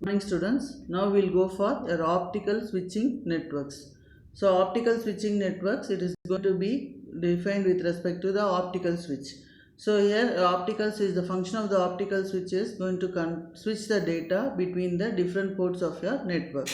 Morning students, now we will go for your optical switching networks. So optical switching networks, it is going to be defined with respect to the optical switch. So here optical switch, the function of the optical switch is going to switch the data between the different ports of your network.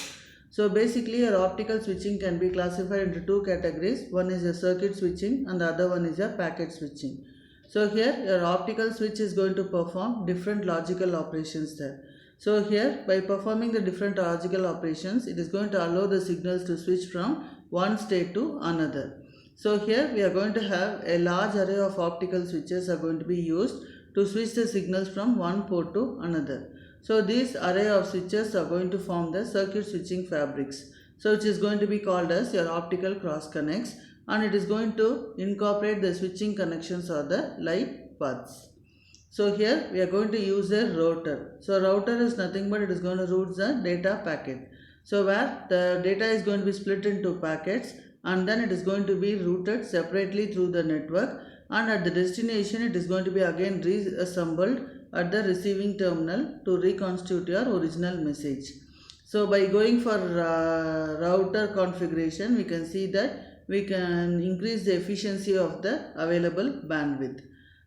So basically your optical switching can be classified into two categories. One is a circuit switching and the other one is a packet switching. So here your optical switch is going to perform different logical operations there. So here by performing the different logical operations, it is going to allow the signals to switch from one state to another. So here we are going to have a large array of optical switches are going to be used to switch the signals from one port to another. So this array of switches are going to form the circuit switching fabrics. So which is going to be called as your optical cross connects, and it is going to incorporate the switching connections or the light paths. So here we are going to use a router. So router is nothing but it is going to route the data packet. So where the data is going to be split into packets and then it is going to be routed separately through the network, and at the destination it is going to be again reassembled at the receiving terminal to reconstitute your original message. So by going for router configuration, we can see that we can increase the efficiency of the available bandwidth.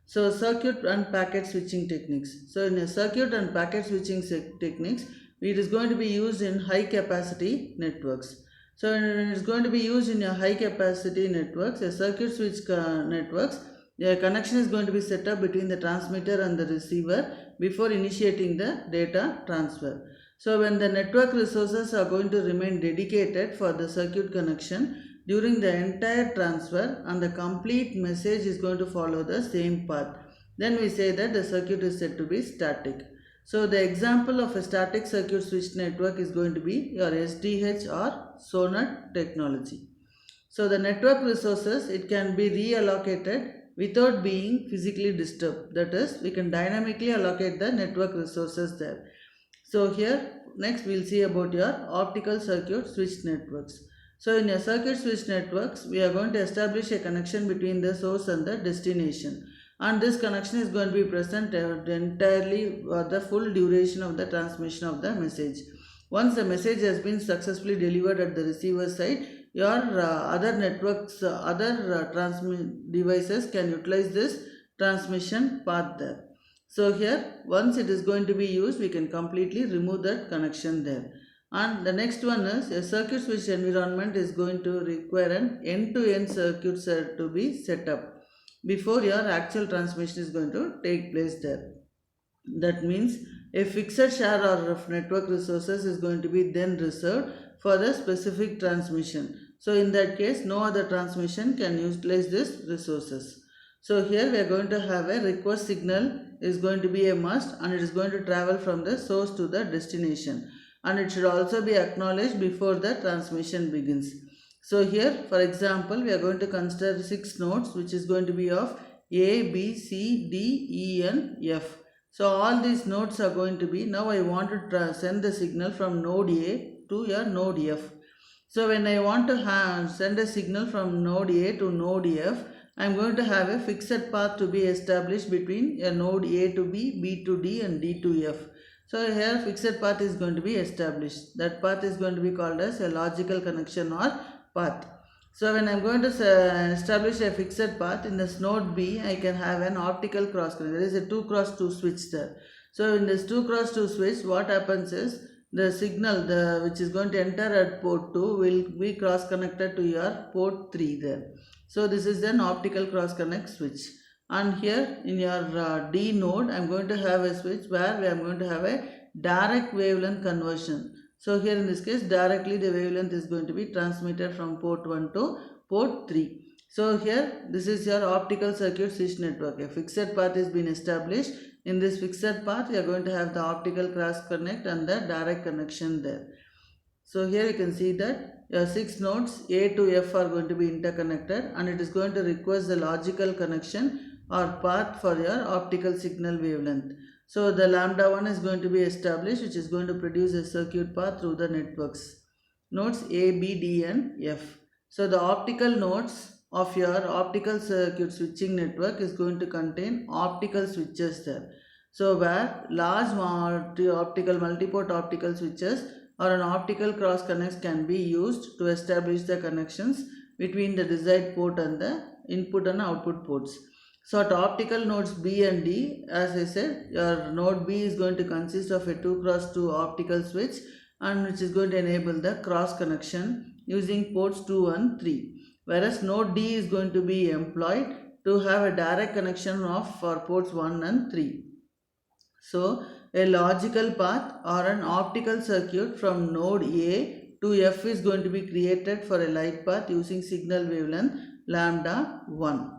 So circuit and packet switching techniques. So in a circuit and packet switching techniques, it is going to be used in high capacity networks. So when it is going to be used in a high capacity networks, a circuit switch networks, a connection is going to be set up between the transmitter and the receiver before initiating the data transfer. So when the network resources are going to remain dedicated for the circuit connection during the entire transfer and the complete message is going to follow the same path, then we say that the circuit is said to be static. So the example of a static circuit switch network is going to be your SDH or SONET technology. So the network resources, it can be reallocated without being physically disturbed. That is, we can dynamically allocate the network resources there. So here next we will see about your optical circuit switch networks. So in a circuit switch networks, we are going to establish a connection between the source and the destination, and this connection is going to be present entirely for the full duration of the transmission of the message. Once the message has been successfully delivered at the receiver side, your other networks, transmit devices can utilize this transmission path there. So here once it is going to be used, we can completely remove that connection there. And the next one is a circuit switch environment is going to require an end-to-end circuit to be set up before your actual transmission is going to take place there. That means a fixed share of network resources is going to be then reserved for the specific transmission. So in that case, no other transmission can utilize these resources. So here we are going to have a request signal is going to be a must, and it is going to travel from the source to the destination, and it should also be acknowledged before the transmission begins. So here for example we are going to consider 6 nodes which is going to be of A, B, C, D, E and F. So all these nodes are going to be, now I want to send the signal from node A to your node F. So when I want to send a signal from node A to node F, I am going to have a fixed path to be established between a node A to B, B to D and D to F. So here fixed path is going to be established. That path is going to be called as a logical connection or path. So when I am going to establish a fixed path in this node B, I can have an optical cross connect. There is a 2 cross 2 switch there. So in this 2 cross 2 switch, what happens is the signal which is going to enter at port 2 will be cross connected to your port 3 there. So this is an optical cross connect switch. And here in your D node, I am going to have a switch where I am going to have a direct wavelength conversion. So here in this case, directly the wavelength is going to be transmitted from port 1 to port 3. So here this is your optical circuit switch network. A fixed path is been established. In this fixed path, you are going to have the optical cross connect and the direct connection there. So here you can see that your 6 nodes A to F are going to be interconnected, and it is going to request the logical connection or path for your optical signal wavelength. So the lambda 1 is going to be established, which is going to produce a circuit path through the networks. Nodes A, B, D and F. So the optical nodes of your optical circuit switching network is going to contain optical switches there. So where large multi-port optical switches or an optical cross connects can be used to establish the connections between the desired port and the input and output ports. So at optical nodes B and D, as I said, your node B is going to consist of a 2 cross 2 optical switch, and which is going to enable the cross connection using ports 2 and 3. Whereas node D is going to be employed to have a direct connection of for ports 1 and 3. So a logical path or an optical circuit from node A to F is going to be created for a light path using signal wavelength lambda 1.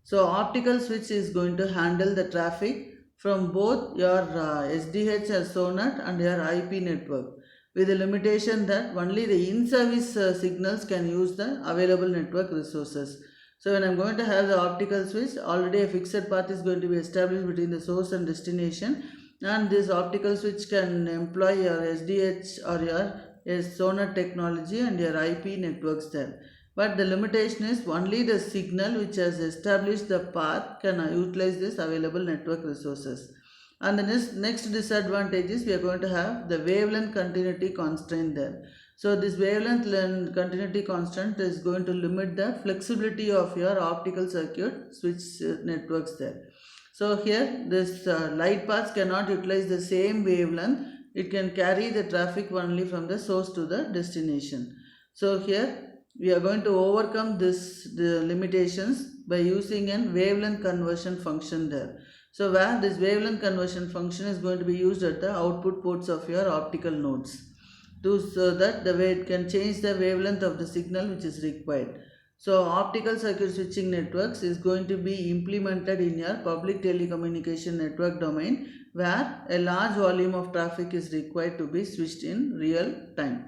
So optical switch is going to handle the traffic from both your SDH or SONET and your IP network, with the limitation that only the in-service signals can use the available network resources. So when I am going to have the optical switch, already a fixed path is going to be established between the source and destination, and this optical switch can employ your SDH or your SONET technology and your IP networks there. But the limitation is only the signal which has established the path can utilize this available network resources. And the next disadvantage is we are going to have the wavelength continuity constraint there. So this wavelength continuity constant is going to limit the flexibility of your optical circuit switch networks there. So here this light paths cannot utilize the same wavelength. It can carry the traffic only from the source to the destination. So here we are going to overcome the limitations by using a wavelength conversion function there. So where this wavelength conversion function is going to be used at the output ports of your optical nodes, so that the way it can change the wavelength of the signal which is required. So optical circuit switching networks is going to be implemented in your public telecommunication network domain, where a large volume of traffic is required to be switched in real time.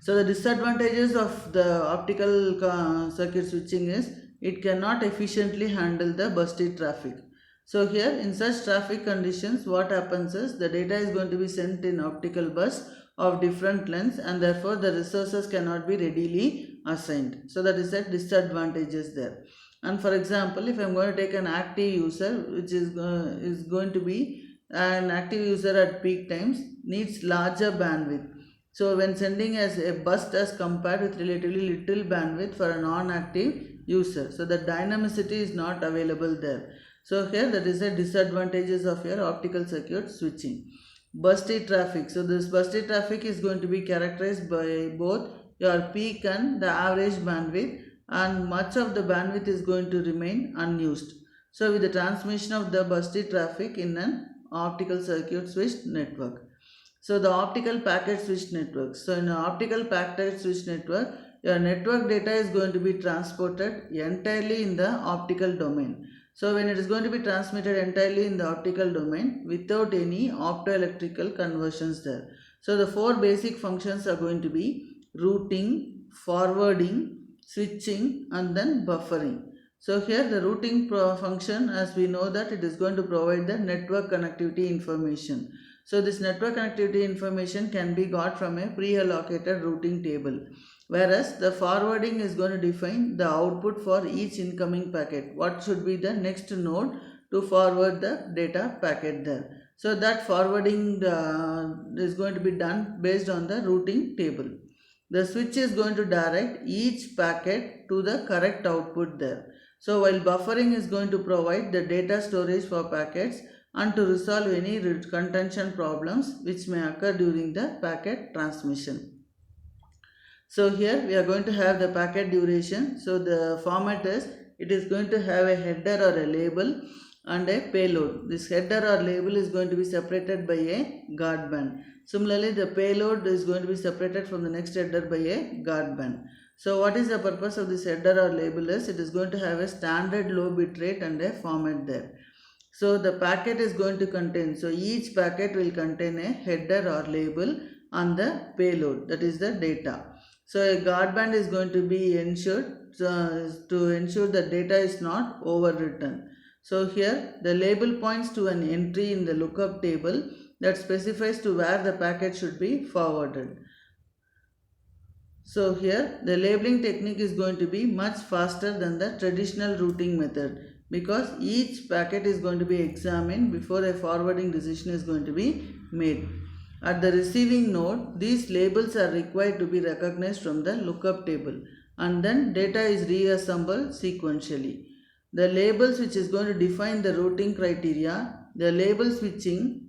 So the disadvantages of the optical circuit switching is it cannot efficiently handle the bursted traffic. So here in such traffic conditions, what happens is the data is going to be sent in optical bus of different lengths, and therefore the resources cannot be readily assigned. So that is the disadvantages there. And for example, if I am going to take an active user, which is going to be an active user at peak times, needs larger bandwidth. So when sending as a burst as compared with relatively little bandwidth for a non-active user, so the dynamicity is not available there. So here that is the disadvantages of your optical circuit switching. Bursted traffic. So this bursted traffic is going to be characterized by both your peak and the average bandwidth, and much of the bandwidth is going to remain unused. So with the transmission of the bursted traffic in an optical circuit switched network. So the optical packet switch network. So in an optical packet switch network, your network data is going to be transported entirely in the optical domain. So when it is going to be transmitted entirely in the optical domain without any optoelectrical conversions there. So the four basic functions are going to be routing, forwarding, switching, and then buffering. So here the routing function, as we know that it is going to provide the network connectivity information. So this network connectivity information can be got from a pre-allocated routing table, whereas the forwarding is going to define the output for each incoming packet. What should be the next node to forward the data packet there. So that forwarding is going to be done based on the routing table. The switch is going to direct each packet to the correct output there. So while buffering is going to provide the data storage for packets and to resolve any contention problems which may occur during the packet transmission. So here we are going to have the packet duration. So the format is, it is going to have a header or a label and a payload. This header or label is going to be separated by a guard band. Similarly, the payload is going to be separated from the next header by a guard band. So what is the purpose of this header or label is, it is going to have a standard low bit rate and a format there. So the packet is going to contain, so each packet will contain a header or label on the payload, that is the data. So a guard band is going to be ensured to ensure that data is not overwritten. So here the label points to an entry in the lookup table that specifies to where the packet should be forwarded. So here the labeling technique is going to be much faster than the traditional routing method. because each packet is going to be examined before a forwarding decision is going to be made. At the receiving node, these labels are required to be recognized from the lookup table, and then data is reassembled sequentially. The labels which is going to define the routing criteria, the label switching,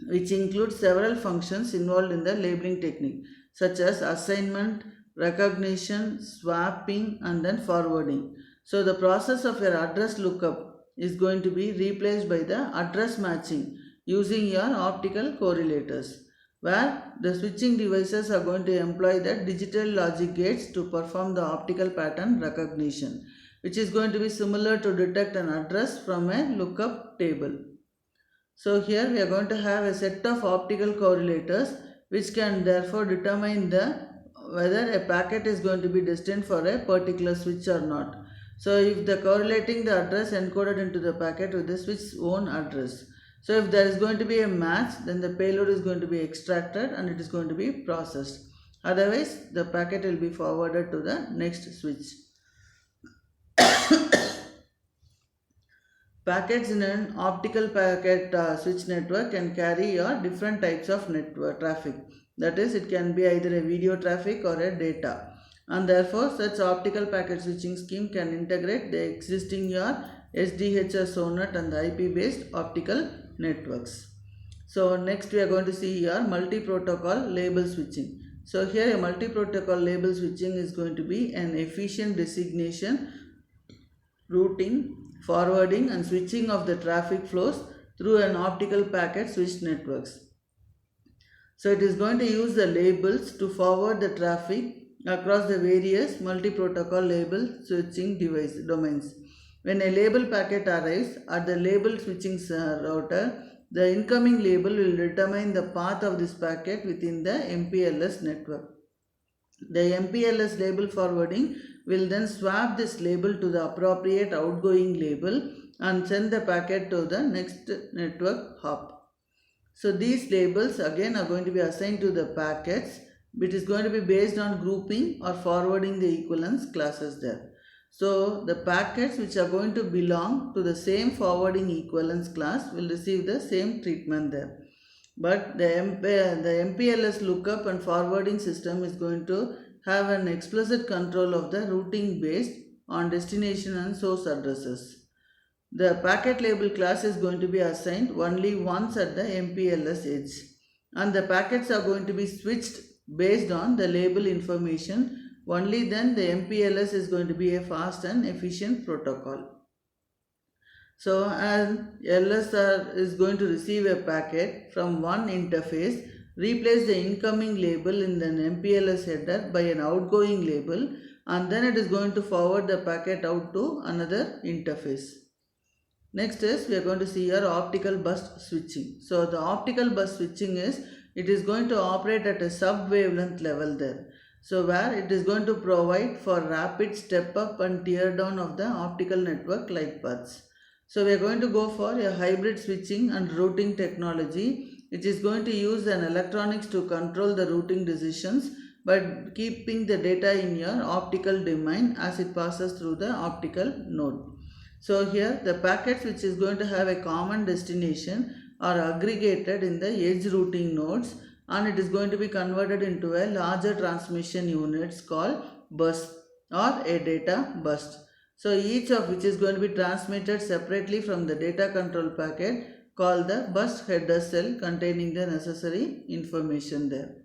which includes several functions involved in the labeling technique, such as assignment, recognition, swapping, and then forwarding. So the process of your address lookup is going to be replaced by the address matching using your optical correlators, where the switching devices are going to employ the digital logic gates to perform the optical pattern recognition, which is going to be similar to detect an address from a lookup table. So here we are going to have a set of optical correlators which can therefore determine whether a packet is going to be destined for a particular switch or not. So if the correlating the address encoded into the packet with the switch's own address. So if there is going to be a match, then the payload is going to be extracted and it is going to be processed. Otherwise, the packet will be forwarded to the next switch. Packets in an optical packet switch network can carry different types of network traffic. That is, it can be either a video traffic or a data. And therefore, such optical packet switching scheme can integrate the existing SDH or SONET and the IP based optical networks. So next we are going to see here multi-protocol label switching. So here a multi-protocol label switching is going to be an efficient designation, routing, forwarding and switching of the traffic flows through an optical packet switched networks. So it is going to use the labels to forward the traffic across the various multi-protocol label switching domains. When a label packet arrives at the label switching router, the incoming label will determine the path of this packet within the MPLS network. The MPLS label forwarding will then swap this label to the appropriate outgoing label and send the packet to the next network hop. So these labels again are going to be assigned to the packets, which is going to be based on grouping or forwarding the equivalence classes there. So the packets which are going to belong to the same forwarding equivalence class will receive the same treatment there. But the MPLS lookup and forwarding system is going to have an explicit control of the routing based on destination and source addresses. The packet label class is going to be assigned only once at the MPLS edge, and the packets are going to be switched based on the label information. Only then the MPLS is going to be a fast and efficient protocol. So as LSR is going to receive a packet from one interface, replace the incoming label in the MPLS header by an outgoing label, and then it is going to forward the packet out to another interface. Next is we are going to see here optical bus switching. So the optical bus switching it is going to operate at a sub-wavelength level there. So where it is going to provide for rapid step up and tear down of the optical network like paths. So we are going to go for a hybrid switching and routing technology, which is going to use an electronics to control the routing decisions by keeping the data in your optical domain as it passes through the optical node. So here the packets which is going to have a common destination are aggregated in the edge routing nodes, and it is going to be converted into a larger transmission units called bus or a data bus. So each of which is going to be transmitted separately from the data control packet called the bus header cell containing the necessary information there.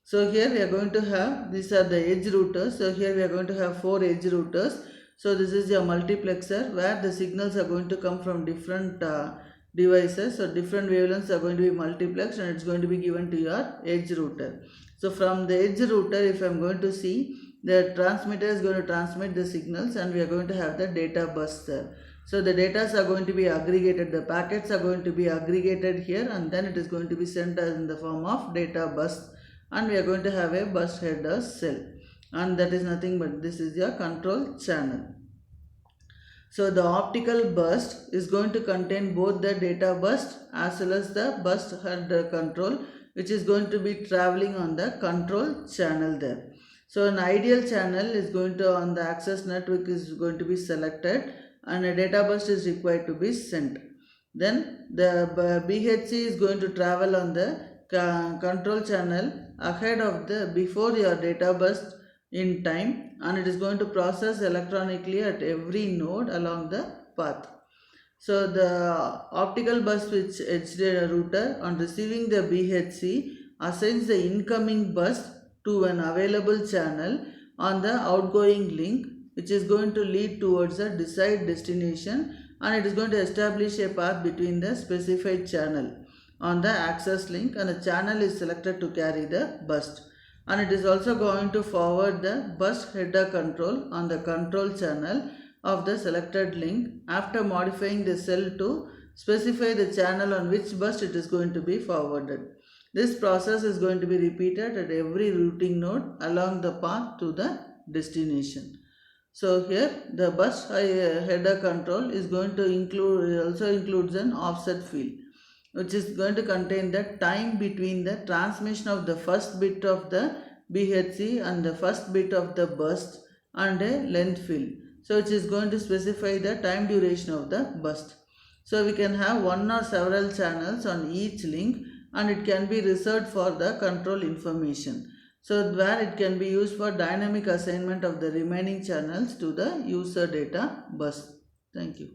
So here we are going to have, these are the edge routers. So here we are going to have 4 edge routers. So this is your multiplexer where the signals are going to come from different devices. So different wavelengths are going to be multiplexed and it's going to be given to your edge router. So from the edge router, if I am going to see, the transmitter is going to transmit the signals and we are going to have the data bus there. So the data are going to be aggregated, the packets are going to be aggregated here, and then it is going to be sent as in the form of data bus, and we are going to have a bus header cell, and that is nothing but this is your control channel. So the optical burst is going to contain both the data burst as well as the burst header control, which is going to be traveling on the control channel there. So an ideal channel is going to on the access network is going to be selected, and a data bus is required to be sent. Then the BHC is going to travel on the control channel ahead of the before your data bus in time, and it is going to process electronically at every node along the path. So the optical bus switch edge router on receiving the BHC assigns the incoming bus to an available channel on the outgoing link, which is going to lead towards a desired destination, and it is going to establish a path between the specified channel on the access link, and a channel is selected to carry the bus. And it is also going to forward the bus header control on the control channel of the selected link after modifying the cell to specify the channel on which bus it is going to be forwarded. This process is going to be repeated at every routing node along the path to the destination. So here the bus header control is going to includes an offset field, which is going to contain the time between the transmission of the first bit of the BHC and the first bit of the burst, and a length field. So it is going to specify the time duration of the burst. So we can have one or several channels on each link, and it can be reserved for the control information. So where it can be used for dynamic assignment of the remaining channels to the user data bus. Thank you.